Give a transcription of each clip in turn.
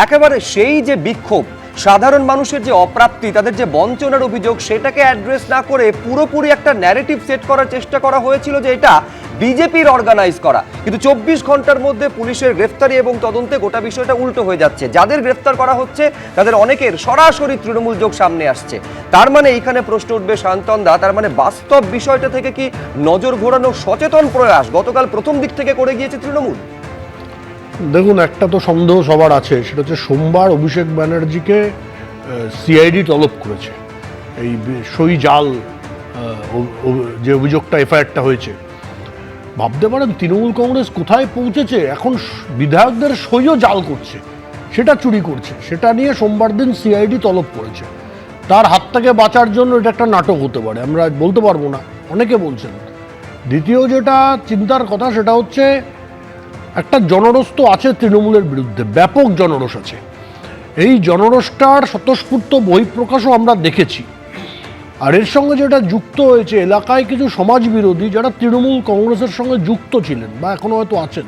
একেবারে সেই যে বিক্ষোভ, সাধারণ মানুষের যে অপ্রাপ্তি, তাদের যে বঞ্চনার অভিযোগ, সেটাকে অ্যাড্রেস না করে পুরোপুরি একটা ন্যারেটিভ সেট করার চেষ্টা করা হয়েছিল যে এটা বিজেপির অর্গানাইজ করা। কিন্তু 24 ঘন্টার মধ্যে পুলিশের গ্রেফতারি এবং তদন্তে গোটা বিষয়টা উল্টো হয়ে যাচ্ছে। যাদের গ্রেফতার করা হচ্ছে তাদের অনেকের সরাসরি তৃণমূল যোগ সামনে আসছে। তার মানে এইখানে প্রশ্ন উঠবে শান্তনদা, তার মানে বাস্তব বিষয়টা থেকে কি নজর ঘোরানো সচেতন প্রয়াস গতকাল প্রথম দিক থেকে করে গিয়েছে তৃণমূল? দেখুন, একটা তো সন্দেহ সবার আছে, সেটা হচ্ছে সোমবার অভিষেক ব্যানার্জিকে সিআইডি তলব করেছে এই সই জাল যে অভিযোগটা, এফআইআরটা হয়েছে। ভাবতে পারেন তৃণমূল কংগ্রেস কোথায় পৌঁছেছে, এখন বিধায়কদের সইও জাল করছে, সেটা চুরি করছে, সেটা নিয়ে সোমবার দিন সিআইডি তলব করেছে। তার হাত থেকে বাঁচার জন্য এটা একটা নাটক হতে পারে, আমরা বলতে পারবো না, অনেকে বলছেন। দ্বিতীয় যেটা চিন্তার কথা সেটা হচ্ছে একটা জনরোষ তো আছে তৃণমূলের বিরুদ্ধে, ব্যাপক জনরোষ আছে। এই জনরোষটার স্বতঃস্ফূর্ত বহিঃপ্রকাশও আমরা দেখেছি। আর এর সঙ্গে যেটা যুক্ত হয়েছে, এলাকায় কিছু সমাজ বিরোধী যারা তৃণমূল কংগ্রেসের সঙ্গে যুক্ত ছিলেন বা এখনও হয়তো আছেন,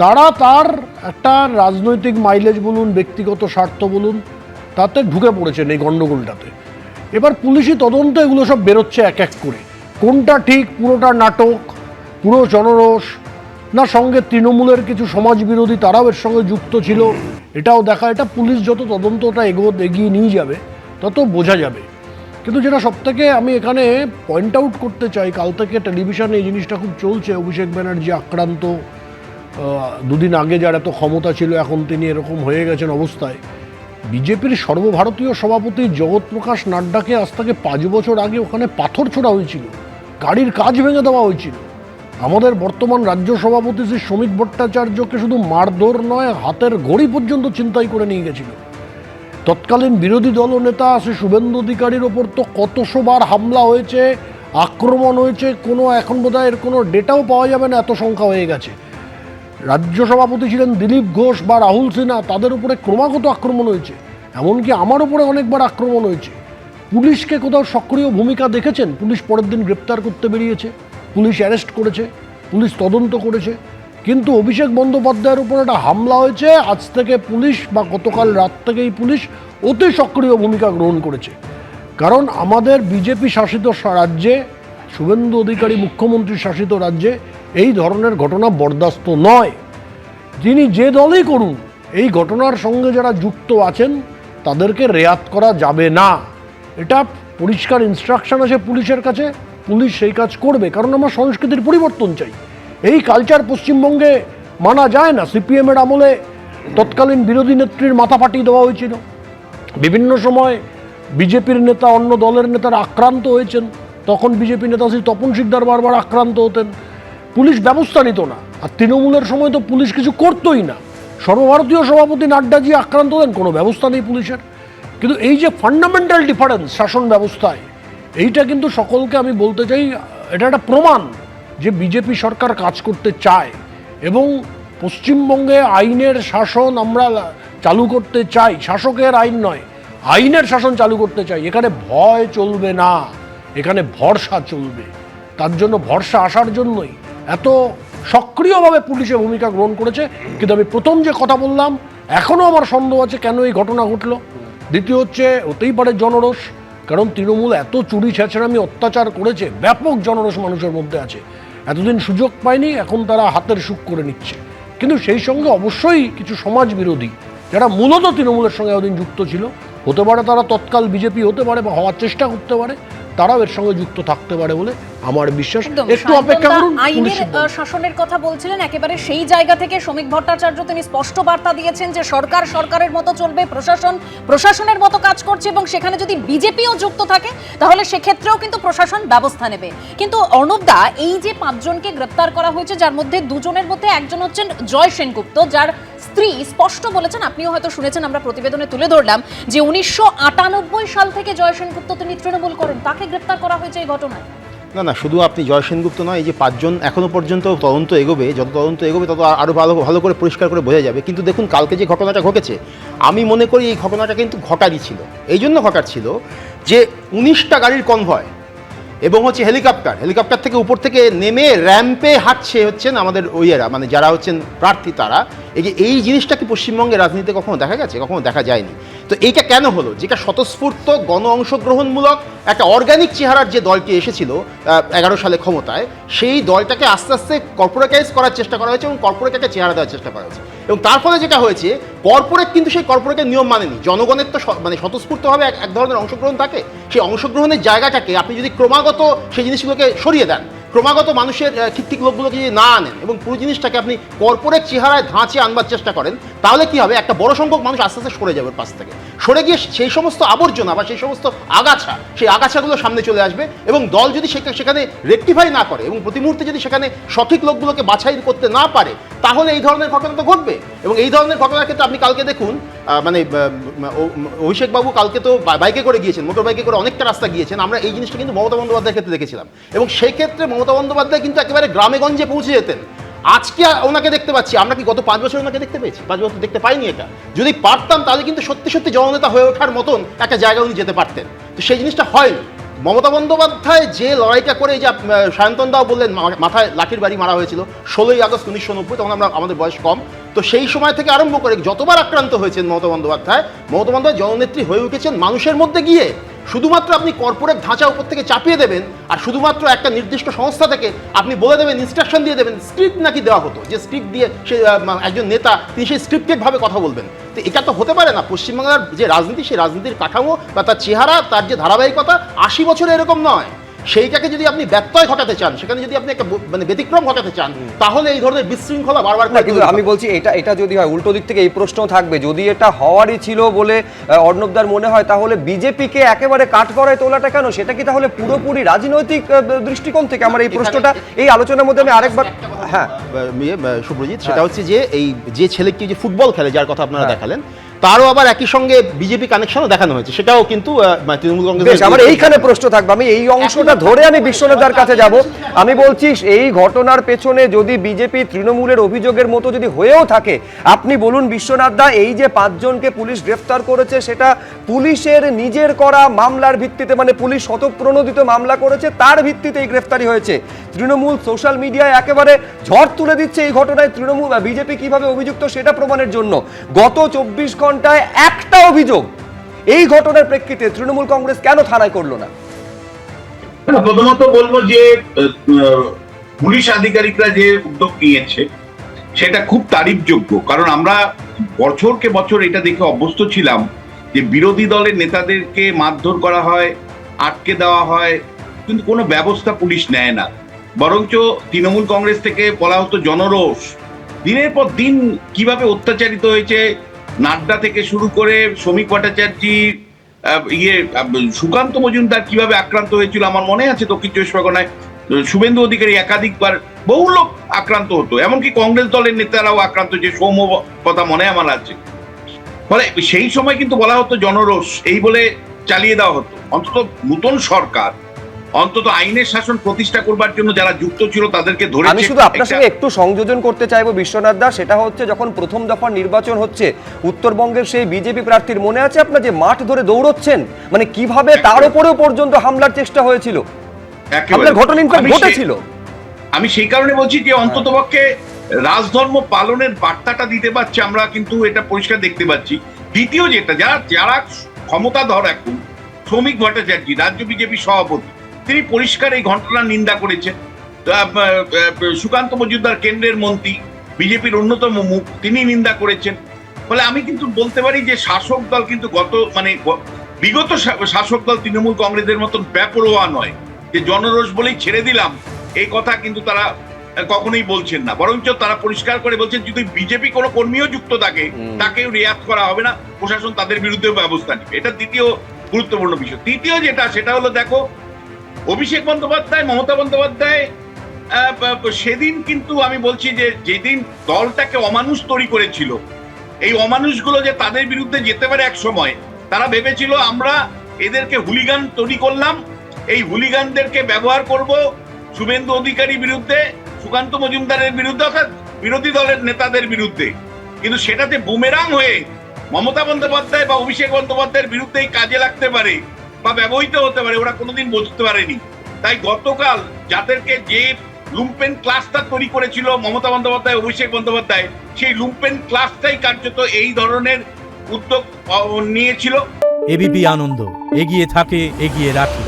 তারা তার একটা রাজনৈতিক মাইলেজ বলুন, ব্যক্তিগত স্বার্থ বলুন, তাতে ঢুকে পড়েছেন এই গণ্ডগোলটাতে। এবার পুলিশি তদন্ত এগুলো সব বেরোচ্ছে এক এক করে, কোনটা ঠিক, পুরোটা নাটক, পুরো জনরোষ, না সঙ্গে তৃণমূলের কিছু সমাজ বিরোধী তারাও এর সঙ্গে যুক্ত ছিল, এটাও দেখা। এটা পুলিশ যত তদন্তটা এগিয়ে নিয়ে যাবে তত বোঝা যাবে। কিন্তু যেটা সবথেকে আমি এখানে পয়েন্ট আউট করতে চাই, কাল থেকে টেলিভিশনে এই জিনিসটা খুব চলছে, অভিষেক ব্যানার্জি আক্রান্ত, দুদিন আগে যার এত ক্ষমতা ছিল এখন তিনি এরকম হয়ে গেছেন অবস্থায়। বিজেপির সর্বভারতীয় সভাপতি জগৎপ্রকাশ নাড্ডাকে আজ থেকে 5 বছর আগে ওখানে পাথর ছোড়া হয়েছিল, গাড়ির কাজ ভেঙে দেওয়া হয়েছিল। আমাদের বর্তমান রাজ্য সভাপতি শ্রী শ্রমিক ভট্টাচার্যকে শুধু মারধর নয়, হাতের ঘড়ি পর্যন্ত ছিনতাই করে নিয়ে গেছিল। তৎকালীন বিরোধী দলনেতা শ্রী শুভেন্দু অধিকারীর ওপর তো কতশোবার হামলা হয়েছে, আক্রমণ হয়েছে, কোনো এখন বোধহয় এর কোনো ডেটাও পাওয়া যাবে না, এত সংখ্যা হয়ে গেছে। রাজ্য সভাপতি ছিলেন দিলীপ ঘোষ বা রাহুল সিনহা, তাদের উপরে ক্রমাগত আক্রমণ হয়েছে, এমনকি আমার উপরে অনেকবার আক্রমণ হয়েছে। পুলিশকে কোথাও সক্রিয় ভূমিকা দেখেছেন? পুলিশ পরের দিন গ্রেপ্তার করতে বেরিয়েছে, পুলিশ অ্যারেস্ট করেছে, পুলিশ তদন্ত করেছে। কিন্তু অভিষেক বন্দ্যোপাধ্যায়ের উপর একটা হামলা হয়েছে, আজ থেকে পুলিশ বা গতকাল রাত থেকেই পুলিশ অতি সক্রিয় ভূমিকা গ্রহণ করেছে। কারণ আমাদের বিজেপি শাসিত রাজ্যে, শুভেন্দু অধিকারী মুখ্যমন্ত্রী শাসিত রাজ্যে এই ধরনের ঘটনা বরদাস্ত নয়। তিনি যে দলই করুন, এই ঘটনার সঙ্গে যারা যুক্ত আছেন তাদেরকে রেয়াত করা যাবে না। এটা পরিষ্কার ইনস্ট্রাকশন আছে পুলিশের কাছে, পুলিশ সেই কাজ করবে। কারণ আমরা সংস্কৃতির পরিবর্তন চাই, এই কালচার পশ্চিমবঙ্গে মানা যায় না। সিপিএমের আমলে তৎকালীন বিরোধী নেত্রীর মাথা ফাটিয়ে দেওয়া হয়েছিল, বিভিন্ন সময় বিজেপির নেতা অন্য দলের নেতারা আক্রান্ত হয়েছেন, তখন বিজেপি নেতা শ্রী তপন শিকদার বারবার আক্রান্ত হতেন, পুলিশ ব্যবস্থা নিত না। আর তৃণমূলের সময় তো পুলিশ কিছু করতোই না, সর্বভারতীয় সভাপতি নাড্ডাজি আক্রান্ত হতেন, কোনো ব্যবস্থা নেই পুলিশের। কিন্তু এই যে ফান্ডামেন্টাল ডিফারেন্স শাসন ব্যবস্থায়, এইটা কিন্তু সকলকে আমি বলতে চাই, এটা একটা প্রমাণ যে বিজেপি সরকার কাজ করতে চায় এবং পশ্চিমবঙ্গে আইনের শাসন আমরা চালু করতে চাই, শাসকের আইন নয়, আইনের শাসন চালু করতে চাই। এখানে ভয় চলবে না, এখানে ভরসা চলবে। তার জন্য ভরসা আসার জন্যই এত সক্রিয়ভাবে পুলিশে ভূমিকা গ্রহণ করেছে। কিন্তু আমি প্রথম যে কথা বললাম, এখনও আমার সন্দেহ আছে কেন এই ঘটনা ঘটলো। দ্বিতীয় হচ্ছে, হতেই পারে জনরোষ, কারণ তৃণমূল এত চুরি ছেঁচড়ামি অত্যাচার করেছে, ব্যাপক জনরোষ মানুষের মধ্যে আছে, এতদিন সুযোগ পায়নি, এখন তারা হাতের সুখ করে নিচ্ছে। কিন্তু সেই সঙ্গে অবশ্যই কিছু সমাজ বিরোধী যারা মূলত তৃণমূলের সঙ্গে এতদিন যুক্ত ছিল, হতে পারে তারা তৎকাল বিজেপি হতে পারে বা হওয়ার চেষ্টা করতে পারে, তারাও এর সঙ্গে যুক্ত থাকতে পারে বলে আমার বিশ্বাস। একটু অপেক্ষা করুন। আইনের শাসনের কথা বলছিলেন, একেবারে সেই জায়গা থেকে শ্রমিক ভট্টাচার্য তিনি স্পষ্ট বার্তা দিয়েছেন যে সরকার সরকারের মতো চলবে, প্রশাসন প্রশাসনের মতো কাজ করছে, এবং সেখানে যদি বিজেপিও যুক্ত থাকে তাহলে সেক্ষেত্রেও কিন্তু প্রশাসন ব্যবস্থা নেবে। কিন্তু অর্ণবদা, এই যে 5 জনকে গ্রেপ্তার করা হয়েছে, যার মধ্যে 2 জনের মধ্যে একজন হচ্ছেন জয় সেনগুপ্ত, যার স্ত্রী স্পষ্ট বলেছেন, আপনিও হয়তো শুনেছেন, আমরা প্রতিবেদনে তুলে ধরলাম যে 1998 সাল থেকে জয় সেনগুপ্ত তিনি তৃণমূল করেন, তাকে গ্রেপ্তার করা হয়েছে এই ঘটনায়। না, শুধু আপনি জয় সেনগুপ্ত নয়, এই যে 5 জন এখনও পর্যন্ত তদন্ত এগোবে, যত তদন্ত এগোবে তত আরও ভালো করে পরিষ্কার করে বোঝা যাবে। কিন্তু দেখুন, কালকে যে ঘটনাটা ঘটেছে, আমি মনে করি এই ঘটনাটা কিন্তু ঘটারই ছিল। এই জন্য ঘটার ছিল যে 19টা গাড়ির কনভয়, এবং হচ্ছে হেলিকপ্টার থেকে উপর থেকে নেমে র্যাম্পে হাঁটছে হচ্ছেন আমাদের ওইয়েরা, মানে যারা হচ্ছেন প্রার্থী তারা। এই জিনিসটা কি পশ্চিমবঙ্গের রাজনীতিতে কখনো দেখা গেছে? কখনো দেখা যায়নি। তো এইটা কেন হলো? যেটা স্বতঃস্ফূর্ত গণ অংশগ্রহণমূলক একটা অর্গানিক চেহারার যে দলটি এসেছিল 11 সালে ক্ষমতায়, সেই দলটাকে আস্তে আস্তে কর্পোরেটাইজ করার চেষ্টা করা হয়েছে এবং কর্পোরেট একটা চেহারা দেওয়ার চেষ্টা করা হয়েছে। এবং তার ফলে যেটা হয়েছে, কর্পোরেট কিন্তু সেই কর্পোরেটের নিয়ম মানেনি। জনগণের তো মানে স্বতঃস্ফূর্তভাবে এক ধরনের অংশগ্রহণ থাকে। সেই অংশগ্রহণের জায়গাটাকে আপনি যদি ক্রমাগত সেই জিনিসগুলোকে সরিয়ে দেন, ক্রমাগত মানুষের ঠিক লোকগুলোকে যদি না আনেন এবং পুরো জিনিসটাকে আপনি কর্পোরেট চেহারায় ধাঁচে আনবার চেষ্টা করেন, তাহলে কি হবে? একটা বড় সংখ্যক মানুষ আস্তে আস্তে সরে যাবে পাশ থেকে। সরে গিয়ে সেই সমস্ত আবর্জনা বা সেই সমস্ত আগাছা, সেই আগাছাগুলো সামনে চলে আসবে এবং দল যদি সেখানে রেকটিফাই না করে এবং প্রতি মুহূর্তে যদি সেখানে সঠিক লোকগুলোকে বাছাই করতে না পারে, তাহলে এই ধরনের ঘটনা তো ঘটবে। এবং এই ধরনের ঘটনার ক্ষেত্রে আপনি কালকে দেখুন, মানে অভিষেক বাবু কালকে তো বাইকে করে গিয়েছেন, মোটর বাইকে করে অনেকটা রাস্তা গিয়েছেন। আমরা এই জিনিসটা কিন্তু মমতা বন্দ্যোপাধ্যায়ের ক্ষেত্রে দেখেছিলাম এবং সেই ক্ষেত্রে মমতা বন্দ্যোপাধ্যায় কিন্তু একেবারে গ্রামে গঞ্জে পৌঁছে যেতেন। আজকে ওনাকে দেখতে পাচ্ছি, আমরা কি গত 5 বছর ওনাকে দেখতে পেয়েছি? 5 বছর দেখতে পাইনি। এটা যদি পারতাম তাহলে কিন্তু সত্যি সত্যি জননেতা হয়ে ওঠার মতন একটা জায়গায় উনি যেতে পারতেন। তো সেই জিনিসটা হয়নি। মমতা বন্দ্যোপাধ্যায় যে লড়াইটা করে, যে সায়ন্তন দাও বললেন মাথায় লাঠির বাড়ি মারা হয়েছিল 16ই আগস্ট 1990, তখন আমাদের বয়স কম। তো সেই সময় থেকে আরম্ভ করে যতবার আক্রান্ত হয়েছেন মমতা বন্দ্যোপাধ্যায় জননেত্রী হয়ে উঠেছেন মানুষের মধ্যে গিয়ে। শুধুমাত্র আপনি কর্পোরেট ধাঁচা উপর থেকে চাপিয়ে দেবেন আর শুধুমাত্র একটা নির্দিষ্ট সংস্থা থেকে আপনি বলে দেবেন, ইনস্ট্রাকশন দিয়ে দেবেন। স্ক্রিপ্ট নাকি দেওয়া হতো, যে স্ক্রিপ্ট দিয়ে সে একজন নেতা তিনি সেই স্ক্রিপ্টেডভাবে কথা বলবেন। তো এটা তো হতে পারে না। পশ্চিমবাংলার যে রাজনীতি, সেই রাজনীতির কাঠামো বা তার চেহারা, তার যে ধারাবাহিকতা 80 বছরে এরকম নয়। সেইটাকে যদি আপনি ব্যত্যয় ঘটাতে চান, সেখানে যদি আপনি একটা মানে ব্যতিক্রম ঘটাতে চান, তাহলে এই ধরনের বিশৃঙ্খলা বারবার না, কিন্তু আমি বলছি এটা যদি হয়, উল্টো দিক থেকে এই প্রশ্ন থাকবে, যদি এটা হওয়ারই ছিল বলে অর্ণবদার মনে হয়, তাহলে বিজেপিকে একেবারে কাঠগড়ায় তোলাটা কেন? সেটা কি তাহলে পুরোপুরি রাজনৈতিক দৃষ্টিকোণ থেকে? আমার এই প্রশ্নটা এই আলোচনার মধ্যে আমি আরেকবার, হ্যাঁ সুব্রজিৎ, সেটা হচ্ছে যে ছেলেকে যে ফুটবল খেলে, যার কথা আপনারা দেখালেন, তারও আবার একই সঙ্গে বিজেপি কানেকশনও দেখানো হয়েছে। সেটাও কিন্তু তৃণমূল কংগ্রেস। আমার এইখানে প্রশ্ন থাকবে, আমি এই অংশটা ধরে আমি বিশ্বনাথদার কাছে যাব। আমি বলছি, এই ঘটনার পেছনে যদি বিজেপি তৃণমূলের অভিযোগের মতো যদি হয়েও থাকে, আপনি বলুন বিশ্বনাথদা, এই যে 5 জনকে পুলিশ গ্রেফতার করেছে, সেটা পুলিশের নিজের করা মামলার ভিত্তিতে, মানে পুলিশ স্বতঃপ্রণোদিত মামলা করেছে, তার ভিত্তিতে এই গ্রেফতারি হয়েছে। তৃণমূল সোশ্যাল মিডিয়ায় একেবারে ঝড় তুলে দিচ্ছে এই ঘটনায় তৃণমূল বা বিজেপি কিভাবে অভিযুক্ত সেটা প্রমাণের জন্য। গত 24 ঘন্টায় একটা অভিযোগ এই ঘটনার প্রেক্ষিতে তৃণমূল কংগ্রেস কেন থানায় করলো না? প্রথমত বলবো যে পুলিশ আধিকারিকরা যে উদ্যোগ নিয়েছে সেটা খুব তারিফযোগ্য। কারণ আমরা বছরকে বছর এটা দেখে অভ্যস্ত ছিলাম যে বিরোধী দলের নেতাদেরকে মারধর করা হয়, আটকে দেওয়া হয়, কিন্তু কোনো ব্যবস্থা পুলিশ নেয় না। বরঞ্চ তৃণমূল কংগ্রেস থেকে বলা হতো জনরোষ। দিনের পর দিন কিভাবে অত্যাচারিত হয়েছে, নাড্ডা থেকে শুরু করে শ্রমিক ভট্টাচার্যী, সুকান্ত মজুমদার কিভাবে আক্রান্ত হয়েছিল আমার মনে আছে। দক্ষিণ 24 পরগনায় শুভেন্দু অধিকারী একাধিকবার, বহু লোক আক্রান্ত হতো, এমনকি কংগ্রেস দলের নেতারাও আক্রান্ত, যে সৌম্য কথা মনে আমার আছে। ফলে সেই সময় কিন্তু বলা হতো জনরোষ, এই বলে চালিয়ে দেওয়া হতো। অন্তত নতুন সরকার অন্তত আইনের শাসন প্রতিষ্ঠা করবার জন্য যারা যুক্ত ছিল তাদেরকে ধরে। আমি শুধু আপনার সঙ্গে একটু সংযোজন করতে চাইবো বিশ্বনাথ দা, সেটা হচ্ছে যখন প্রথম দফার নির্বাচন হচ্ছে উত্তরবঙ্গের সেই বিজেপি প্রার্থীর, মনে আছে আপনার, যে মাঠ ধরে দৌড়চ্ছেন, মানে কিভাবে তার উপরেও পর্যন্ত হামলার চেষ্টা হয়েছিল, হামলার ঘটনা ঘটেছিল। আমি সেই কারণে বলছি যে অন্ততপক্ষে রাজধর্ম পালনের বার্তাটা দিতে পারছে, আমরা কিন্তু এটা পরিষ্কার দেখতে পাচ্ছি। দ্বিতীয় যেটা, যারা ক্ষমতাধর এখন, শ্রমিক ভট্টাচার্য রাজ্য বিজেপি সভাপতি, তিনি পরিষ্কার এই ঘটনার নিন্দা করেছেন। সুকান্ত মজুমদার কেন্দ্রের মন্ত্রী, বিজেপির অন্যতম মুখ, তিনি নিন্দা করেছেন। ফলে আমি কিন্তু বলতে পারি যে শাসক দল কিন্তু বিগত শাসক দল তৃণমূল কংগ্রেসের মতন বেপরোয়া নয়, যে জনরোষ বলেই ছেড়ে দিলাম, এই কথা কিন্তু তারা কখনোই বলছেন না। বরঞ্চ তারা পরিষ্কার করে বলছেন, যদি বিজেপি কোনো কর্মীও যুক্ত থাকে তাকেও রেয়াত করা হবে না, প্রশাসন তাদের বিরুদ্ধে ব্যবস্থা নেবে। এটা দ্বিতীয় গুরুত্বপূর্ণ বিষয়। তৃতীয় যেটা, সেটা হলো দেখো, অভিষেক বন্দ্যোপাধ্যায়, মমতা বন্দ্যোপাধ্যায় সেদিন কিন্তু আমি বলছি যে যেদিন দলটাকে অমানুষ তৈরি করেছিল, এই অমানুষগুলো যে তাদের বিরুদ্ধে যেতে পারে এক সময়, তারা ভেবেছিল আমরা এদেরকে হুলিগান তৈরি করলাম, এই হুলিগানদেরকে ব্যবহার করব শুভেন্দু অধিকারীর বিরুদ্ধে, সুকান্ত মজুমদারের বিরুদ্ধে, অর্থাৎ বিরোধী দলের নেতাদের বিরুদ্ধে। কিন্তু সেটাতে বুমেরাং হয়ে মমতা বন্দ্যোপাধ্যায় বা অভিষেক বন্দ্যোপাধ্যায়ের বিরুদ্ধেই কাজে লাগতে পারে বা ব্যবহৃত হতে পারে, ওরা কোনোদিন বুঝতে পারেনি। তাই গতকাল যাদেরকে যে লুম্পেন ক্লাস্টার তৈরি করেছিল মমতা বন্দ্যোপাধ্যায়, অভিষেক বন্দ্যোপাধ্যায়, সেই লুম্পেন ক্লাসটাই কার্যত এই ধরনের উদ্যোগ নিয়েছিল। এবিপি আনন্দ, এগিয়ে থাকে, এগিয়ে রাখে।